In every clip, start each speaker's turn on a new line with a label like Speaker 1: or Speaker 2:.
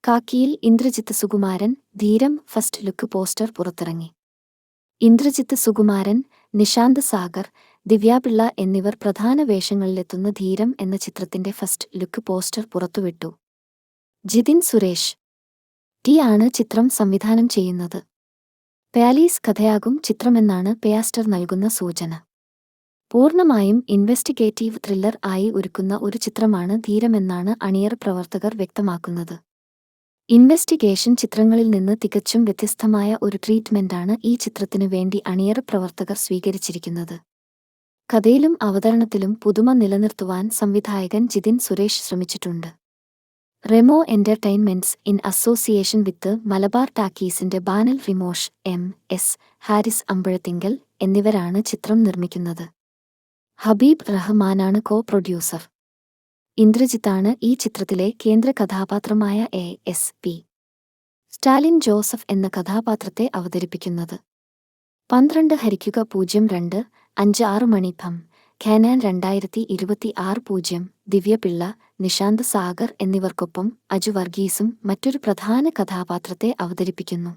Speaker 1: കാക്കിയിൽ Indrajith Sukumaran ധീരം first look poster പുറത്തിറങ്ങി. ഇന്ദ്രജിത്ത് സുകുമാരൻ, നിഷാന്ത് സാഗർ, ദിവ്യാപിള്ള എന്നിവർ പ്രധാന വേഷങ്ങളിലെത്തുന്ന ധീരം എന്ന ചിത്രത്തിന്റെ ഫസ്റ്റ് ലുക്ക് പോസ്റ്റർ പുറത്തുവിട്ടു. ജിതിൻ സുരേഷ് ടി ആണ് ചിത്രം സംവിധാനം ചെയ്യുന്നത്. പാലീസ് കഥയാകും ചിത്രമെന്നാണ് പേയാസ്റ്റർ നൽകുന്ന സൂചന. പൂർണ്ണമായും ഇൻവെസ്റ്റിഗേറ്റീവ് ത്രില്ലർ ആയി ഒരുക്കുന്ന ഒരു ചിത്രമാണ് ധീരമെന്നാണ് അണിയറ പ്രവർത്തകർ വ്യക്തമാക്കുന്നത്. ഇൻവെസ്റ്റിഗേഷൻ ചിത്രങ്ങളിൽ നിന്ന് തികച്ചും വ്യത്യസ്തമായ ഒരു ട്രീറ്റ്മെന്റാണ് ഈ ചിത്രത്തിനു വേണ്ടി അണിയറ പ്രവർത്തകർ സ്വീകരിച്ചിരിക്കുന്നത്. കഥയിലും അവതരണത്തിലും പുതുമ നിലനിർത്തുവാൻ സംവിധായകൻ ജിതിൻ സുരേഷ് ശ്രമിച്ചിട്ടുണ്ട്. Remo entertainments in association with Malabar ടാക്കീസിന്റെ ബാനൽ റിമോഷ് എം.എസ്. ഹാരിസ് അമ്പഴത്തിങ്കൽ എന്നിവരാണ് ചിത്രം നിർമ്മിക്കുന്നത്. ഹബീബ് റഹ്മാനാണ് കോ-പ്രൊഡ്യൂസർ. ഇന്ദ്രജിത്താണ് ഈ ചിത്രത്തിലെ കേന്ദ്ര കഥാപാത്രമായ എ.എസ്.പി. സ്റ്റാലിൻ ജോസഫ് എന്ന കഥാപാത്രത്തെ അവതരിപ്പിക്കുന്നത്. 12:02:56 ഖാനാൻ 2026 ദിവ്യപിള്ള, നിഷാന്ത് സാഗർ എന്നിവർക്കൊപ്പം അജു വർഗീസും മറ്റൊരു പ്രധാന കഥാപാത്രത്തെ അവതരിപ്പിക്കുന്നു.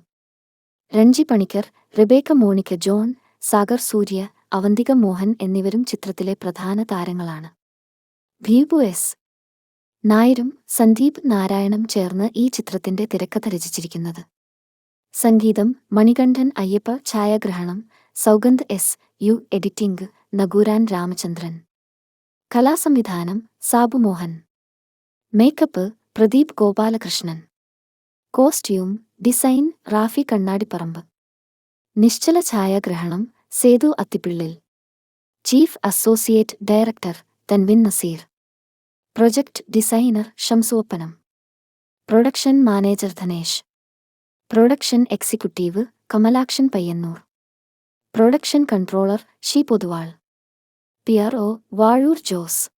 Speaker 1: Ranji Panicker, Rebecca Monica John, Sagar Surya, Avanthika Mohan എന്നിവരും ചിത്രത്തിലെ പ്രധാന താരങ്ങളാണ്. ഭീപു എസ്. നായരും സന്ദീപ് നാരായണും ചേർന്ന് ഈ ചിത്രത്തിന്റെ തിരക്കഥ രചിച്ചിരിക്കുന്നത്. സംഗീതം മണികണ്ഠൻ അയ്യപ്പ, ഛായാഗ്രഹണം Saugandh S. U, editing Nagooran Ramachandran, കലാസംവിധാനം Sabu Mohan, makeup Pradeep Gopalakrishnan, costume design Rafi Kannadiparamba, നിശ്ചല ഛായാഗ്രഹണം Sethu Athippillil, chief associate director Thanvin Naseer, project designer Shamsuvappanam, production manager Dhanesh, production executive Kamalakshan Payyannur, production controller ഷി പൊതുവാൾ, PRO വാഴൂർ ജോസ്.